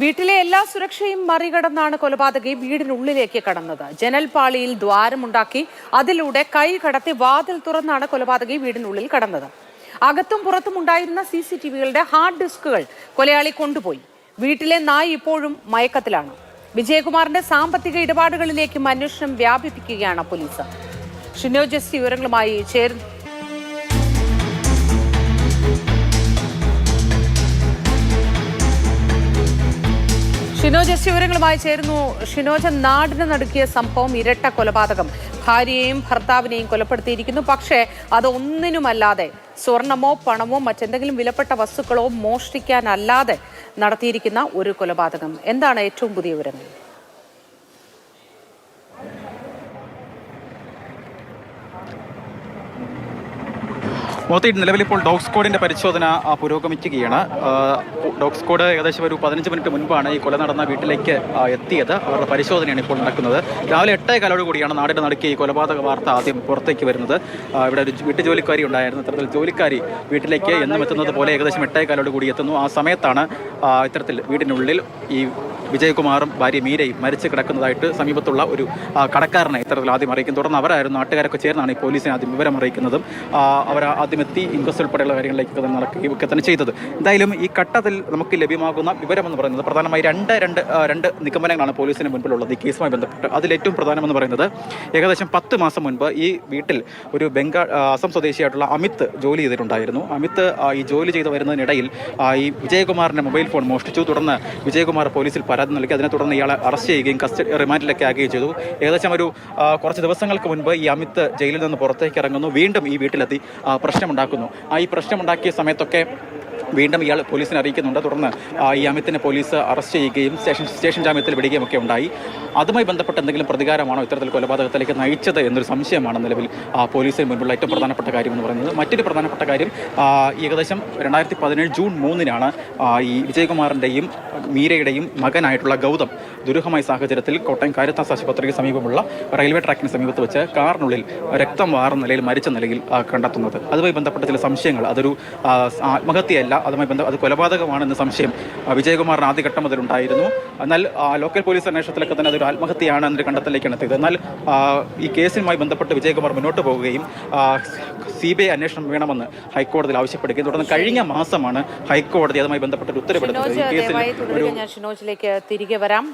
വീട്ടിലെ എല്ലാ സുരക്ഷയും മറികടന്നാണ് കൊലപാതകി വീടിനുള്ളിലേക്ക് കടന്നത്. ജനൽപാളിയിൽ ദ്വാരമുണ്ടാക്കി അതിലൂടെ കൈ കടത്തി വാതിൽ തുറന്നാണ് കൊലപാതകി വീടിനുള്ളിൽ കടന്നത്. അകത്തും പുറത്തും ഉണ്ടായിരുന്ന CCTVകളുടെ ഹാർഡ് ഡിസ്കുകൾ കൊലയാളി കൊണ്ടുപോയി. വീട്ടിലെ നായ് ഇപ്പോഴും മയക്കത്തിലാണ്. വിജയകുമാറിന്റെ സാമ്പത്തിക ഇടപാടുകളിലേക്കും അന്വേഷണം വ്യാപിപ്പിക്കുകയാണ് പോലീസ്. ഷിനോ ജെസ്സി വിവരങ്ങളുമായി ചേർന്നു. ഷിനോജ, നാടിന് നടുക്കിയ സംഭവം ഇരട്ട കൊലപാതകം. ഭാര്യയെയും ഭർത്താവിനെയും കൊലപ്പെടുത്തിയിരിക്കുന്നു. പക്ഷേ അതൊന്നിനുമല്ലാതെ സ്വർണമോ പണമോ മറ്റെന്തെങ്കിലും വിലപ്പെട്ട വസ്തുക്കളോ മോഷ്ടിക്കാനല്ലാതെ നടത്തിയിരിക്കുന്ന ഒരു കൊലപാതകം. എന്താണ് ഏറ്റവും പുതിയ വിവരങ്ങൾ? നിലവിൽ ഇപ്പോൾ ഡോഗ് സ്ക്വാഡിൻ്റെ പരിശോധന പുരോഗമിക്കുകയാണ്. ഡോഗ് സ്ക്വാഡ് ഏകദേശം ഒരു 15 മിനിറ്റ് മുൻപാണ് ഈ കൊല നടന്ന വീട്ടിലേക്ക് എത്തിയത്. അവരുടെ പരിശോധനയാണ് ഇപ്പോൾ നടക്കുന്നത്. രാവിലെ 8:15 കൂടിയാണ് നാടിന് നടുക്കിയ ഈ കൊലപാതക വാർത്ത ആദ്യം പുറത്തേക്ക് വരുന്നത്. ഇവിടെ ഒരു വീട്ടുജോലിക്കാരി ഉണ്ടായിരുന്നു. ഇത്തരത്തിൽ ജോലിക്കാരി വീട്ടിലേക്ക് എന്നും എത്തുന്നത് പോലെ ഏകദേശം 8:15 കൂടി എത്തുന്നു. ആ സമയത്താണ് ഇത്തരത്തിൽ വീടിനുള്ളിൽ ഈ വിജയകുമാറും ഭാര്യ മീരയും മരിച്ചു കിടക്കുന്നതായിട്ട് സമീപത്തുള്ള ഒരു കടക്കാരനെ ഇത്തരത്തിൽ ആദ്യം അറിയിക്കും. തുടർന്ന് അവരായിരുന്നു, നാട്ടുകാരൊക്കെ ചേർന്നാണ് ഈ പോലീസിനെ ആദ്യം വിവരം അറിയിക്കുന്നതും. അവർ ആദ്യം എത്തി ഇൻക്വസ്റ്റ് ഉൾപ്പെടെയുള്ള കാര്യങ്ങളിലേക്ക് നടക്കുകയൊക്കെ തന്നെ ചെയ്തത്. എന്തായാലും ഈ ഘട്ടത്തിൽ നമുക്ക് ലഭ്യമാകുന്ന വിവരമെന്ന് പറയുന്നത് പ്രധാനമായി രണ്ട് നിഗമനങ്ങളാണ് പോലീസിന് മുൻപിലുള്ളത് ഈ കേസുമായി ബന്ധപ്പെട്ട്. അതിലേറ്റവും പ്രധാനമെന്ന് പറയുന്നത് ഏകദേശം 10 മാസം മുൻപ് ഈ വീട്ടിൽ ഒരു അസം സ്വദേശിയായിട്ടുള്ള അമിത് ജോലി ചെയ്തിട്ടുണ്ടായിരുന്നു. അമിത് ഈ ജോലി ചെയ്ത് വരുന്നതിനിടയിൽ ഈ വിജയകുമാറിൻ്റെ മൊബൈൽ ഫോൺ മോഷ്ടിച്ചു. തുടർന്ന് വിജയകുമാർ പോലീസിൽ പരാതി നൽകി. അതിനെ തുടർന്ന് ഇയാളെ അറസ്റ്റ് ചെയ്യുകയും റിമാൻഡിലൊക്കെ ആക്കുകയും ചെയ്തു. ഏകദേശം ഒരു കുറച്ച് ദിവസങ്ങൾക്ക് മുൻപ് ഈ അമിത് ജയിലിൽ നിന്ന് പുറത്തേക്ക് ഇറങ്ങുന്നു. വീണ്ടും ഈ വീട്ടിലെത്തി പ്രശ്നമുണ്ടാക്കുന്നു. ഈ പ്രശ്നമുണ്ടാക്കിയ സമയത്തൊക്കെ വീണ്ടും ഇയാൾ പോലീസിനെ അറിയിക്കുന്നുണ്ട്. തുടർന്ന് ഈ അമിത്തിനെ പോലീസ് അറസ്റ്റ് ചെയ്യുകയും സ്റ്റേഷൻ ജാമ്യത്തിൽ വിടുകയും ഒക്കെ ഉണ്ടായി. അതുമായി ബന്ധപ്പെട്ട എന്തെങ്കിലും പ്രതികാരമാണോ ഇത്തരത്തിൽ കൊലപാതകത്തിലേക്ക് നയിച്ചത് എന്നൊരു സംശയമാണ് നിലവിൽ പോലീസിന് മുൻപുള്ള ഏറ്റവും പ്രധാനപ്പെട്ട കാര്യം എന്ന് പറയുന്നത്. മറ്റൊരു പ്രധാനപ്പെട്ട കാര്യം ഏകദേശം 2017 ജൂൺ 3-നാണ് ഈ വിജയകുമാറിൻ്റെയും മീരയുടെയും മകനായിട്ടുള്ള ഗൗതം ദുരൂഹമായ സാഹചര്യത്തിൽ കോട്ടയം കാരിത്താസ് ആശുപത്രിക്ക് സമീപമുള്ള റെയിൽവേ ട്രാക്കിന് സമീപത്ത് വെച്ച് കാറിനുള്ളിൽ രക്തം വാർന്ന നിലയിൽ മരിച്ച നിലയിൽ കണ്ടെത്തുന്നത്. അതുമായി ബന്ധപ്പെട്ട ചില സംശയങ്ങൾ, അതൊരു ആത്മഹത്യയല്ല, അത് കൊലപാതകമാണെന്ന സംശയം വിജയകുമാറിന് ആദ്യഘട്ടം മുതലുണ്ടായിരുന്നു. എന്നാൽ ലോക്കൽ പോലീസ് അന്വേഷണത്തിലൊക്കെ തന്നെ അതൊരു ആത്മഹത്യയാണ് എന്നൊരു കണ്ടെത്തലിലേക്കാണ് എത്തിയത്. എന്നാൽ ഈ കേസുമായി ബന്ധപ്പെട്ട് വിജയകുമാർ മുന്നോട്ട് പോവുകയും CBI അന്വേഷണം വേണമെന്ന് ഹൈക്കോടതിയിൽ ആവശ്യപ്പെടുകയും തുടർന്ന് കഴിഞ്ഞ മാസമാണ് ഹൈക്കോടതി അതുമായി ബന്ധപ്പെട്ട ഉത്തരവെടുത്തത്. ഈ കേസിൽ ഷിനോജിലേക്ക് തിരികെ വരാം.